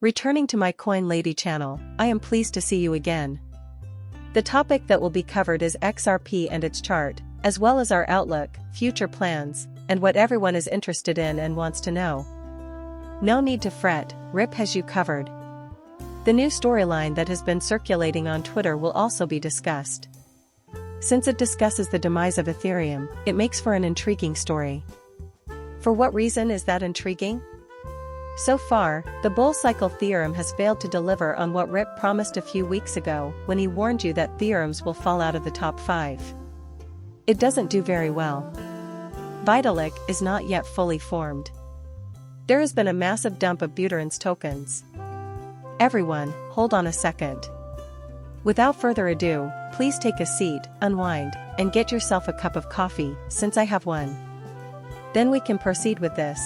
Returning to my Coin Lady channel, I am pleased to see you again. The topic that will be covered is XRP and its chart, as well as our outlook, future plans, and what everyone is interested in and wants to know. No need to fret, RIP has you covered. The new storyline that has been circulating on Twitter will also be discussed. Since it discusses the demise of Ethereum, it makes for an intriguing story. For what reason is that intriguing? So far, the bull cycle theorem has failed to deliver on what Rip promised a few weeks ago when he warned you that theorems will fall out of the top 5. It doesn't do very well. Vitalik is not yet fully formed. There has been a massive dump of Buterins tokens. Everyone, hold on a second. Without further ado, please take a seat, unwind, and get yourself a cup of coffee, since I have one. Then we can proceed with this.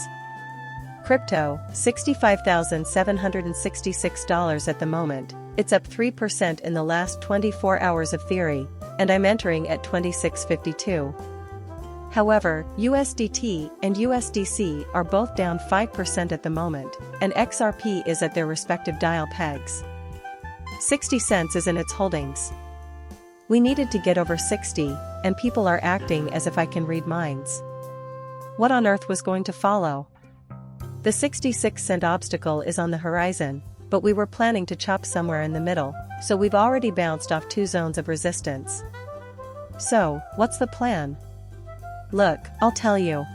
Crypto, $65,766 at the moment. It's up 3% in the last 24 hours of theory, and I'm entering at 26.52. However, USDT and USDC are both down 5% at the moment, and XRP is at their respective dial pegs. 60 cents is in its holdings. We needed to get over 60, and people are acting as if I can read minds. What on earth was going to follow? The 66-cent obstacle is on the horizon, but we were planning to chop somewhere in the middle, so we've already bounced off 2 zones of resistance. So, what's the plan? Look, I'll tell you.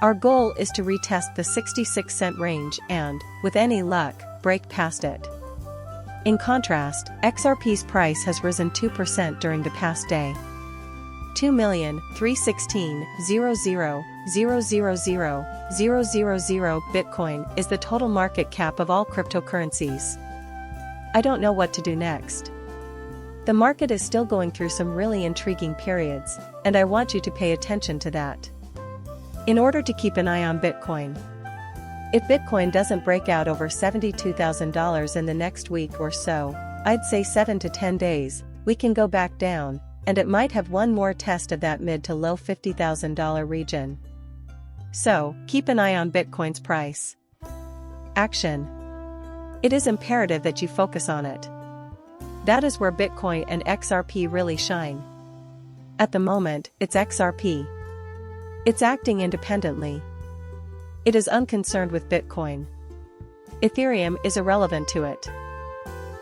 Our goal is to retest the 66-cent range and, with any luck, break past it. In contrast, XRP's price has risen 2% during the past day. 2,316,000,000 Bitcoin is the total market cap of all cryptocurrencies. I don't know what to do next. The market is still going through some really intriguing periods, and I want you to pay attention to that. In order to keep an eye on Bitcoin. If Bitcoin doesn't break out over $72,000 in the next week or so, I'd say 7 to 10 days, we can go back down, and it might have one more test of that mid to low $50,000 region. So, keep an eye on Bitcoin's price. Action. It is imperative that you focus on it. That is where Bitcoin and XRP really shine. At the moment, it's XRP. It's acting independently. It is unconcerned with Bitcoin. Ethereum is irrelevant to it.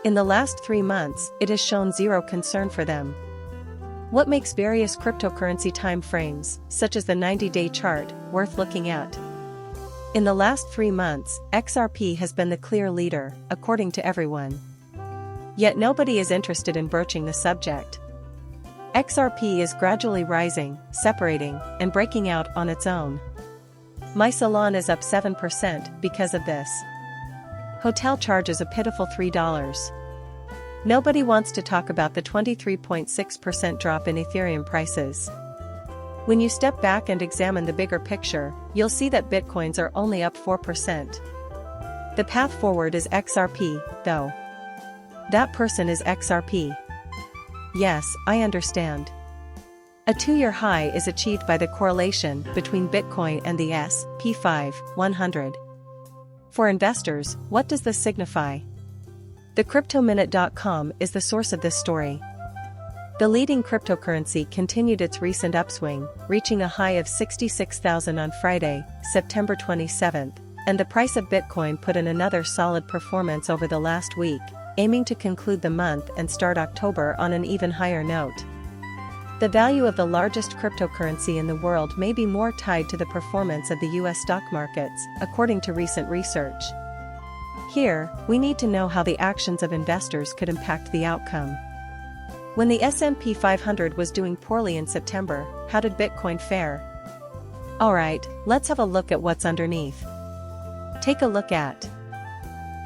In the last 3 months, it has shown zero concern for them. What makes various cryptocurrency time frames, such as the 90-day chart, worth looking at? In the last 3 months, XRP has been the clear leader, according to everyone. Yet nobody is interested in broaching the subject. XRP is gradually rising, separating, and breaking out on its own. My salon is up 7% because of this. Hotel charges a pitiful $3. Nobody wants to talk about the 23.6% drop in Ethereum prices. When you step back and examine the bigger picture, you'll see that Bitcoins are only up 4%. The path forward is XRP, though. That person is XRP. Yes, I understand. A 2-year high is achieved by the correlation between Bitcoin and the S&P 500. For investors, what does this signify? TheCryptoMinute.com is the source of this story. The leading cryptocurrency continued its recent upswing, reaching a high of 66,000 on Friday, September 27th, and the price of Bitcoin put in another solid performance over the last week, aiming to conclude the month and start October on an even higher note. The value of the largest cryptocurrency in the world may be more tied to the performance of the US stock markets, according to recent research. Here, we need to know how the actions of investors could impact the outcome. When the S&P 500 was doing poorly in September, how did Bitcoin fare? Alright, let's have a look at what's underneath. Take a look at.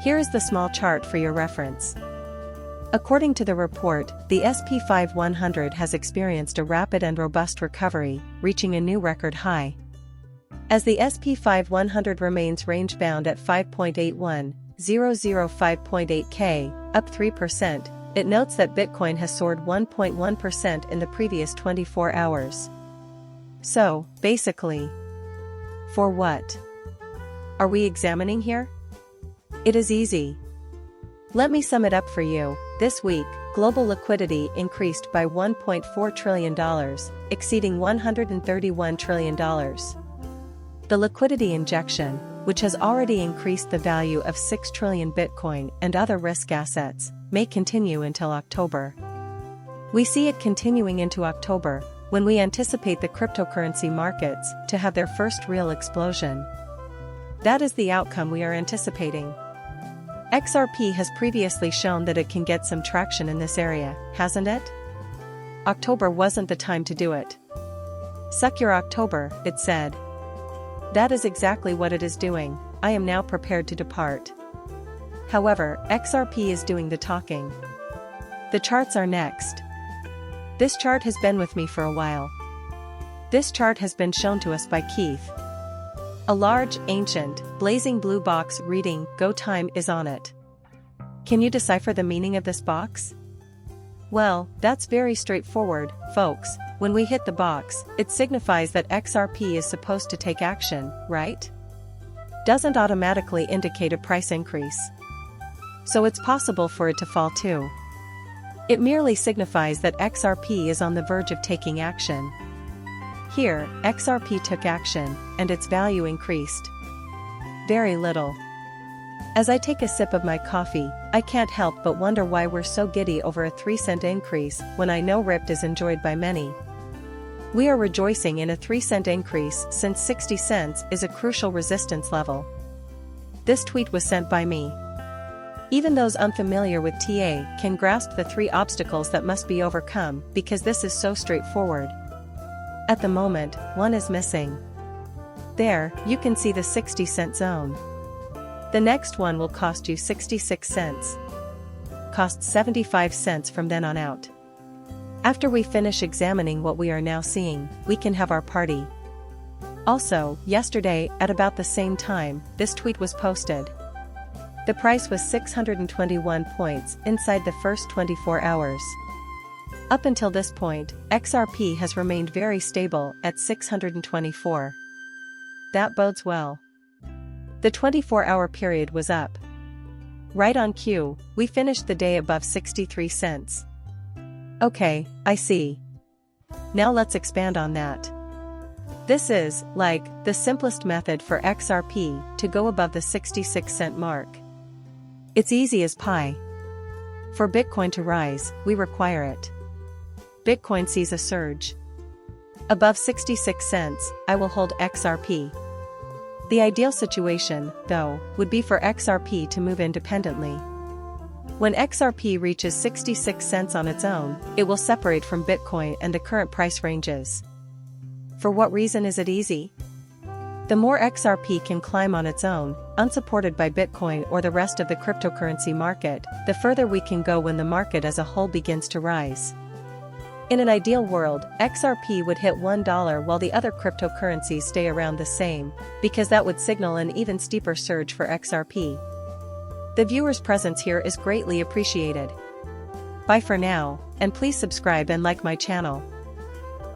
Here is the small chart for your reference. According to the report, the S&P 500 has experienced a rapid and robust recovery, reaching a new record high. As the S&P 500 remains range-bound at 5.81005.8K, up 3%, it notes that Bitcoin has soared 1.1% in the previous 24 hours. So, basically, for what are we examining here? It is easy. Let me sum it up for you. This week, global liquidity increased by $1.4 trillion, exceeding $131 trillion. The liquidity injection, which has already increased the value of 6 trillion Bitcoin and other risk assets, may continue until October. We see it continuing into October, when we anticipate the cryptocurrency markets to have their first real explosion. That is the outcome we are anticipating. XRP has previously shown that it can get some traction in this area, hasn't it? October wasn't the time to do it. Suck your October, it said. That is exactly what it is doing. I am now prepared to depart. However, XRP is doing the talking. The charts are next. This chart has been with me for a while. This chart has been shown to us by Keith. A large, ancient, blazing blue box reading "Go Time" is on it. Can you decipher the meaning of this box? Well, that's very straightforward, folks. When we hit the box, it signifies that XRP is supposed to take action, right? Doesn't automatically indicate a price increase. So it's possible for it to fall too. It merely signifies that XRP is on the verge of taking action. Here, XRP took action, and its value increased. Very little. As I take a sip of my coffee, I can't help but wonder why we're so giddy over a 3-cent increase when I know RIP is enjoyed by many. We are rejoicing in a 3-cent increase since 60 cents is a crucial resistance level. This tweet was sent by me. Even those unfamiliar with TA can grasp the 3 obstacles that must be overcome because this is so straightforward. At the moment, one is missing. There, you can see the 60-cent zone. The next one will cost you 66 cents. Costs 75 cents from then on out. After we finish examining what we are now seeing, we can have our party. Also, yesterday, at about the same time, this tweet was posted. The price was 621 points inside the first 24 hours. Up until this point, XRP has remained very stable at 624. That bodes well. The 24-hour period was up. Right on cue, we finished the day above 63 cents. Okay, I see. Now let's expand on that. This is, like, the simplest method for XRP to go above the 66-cent mark. It's easy as pie. For Bitcoin to rise, we require it. Bitcoin sees a surge. Above 66 cents, I will hold XRP. The ideal situation, though, would be for XRP to move independently. When XRP reaches 66 cents on its own, it will separate from Bitcoin and the current price ranges. For what reason is it easy? The more XRP can climb on its own, unsupported by Bitcoin or the rest of the cryptocurrency market, the further we can go when the market as a whole begins to rise. In an ideal world, XRP would hit $1 while the other cryptocurrencies stay around the same, because that would signal an even steeper surge for XRP. The viewer's presence here is greatly appreciated. Bye for now, and please subscribe and like my channel.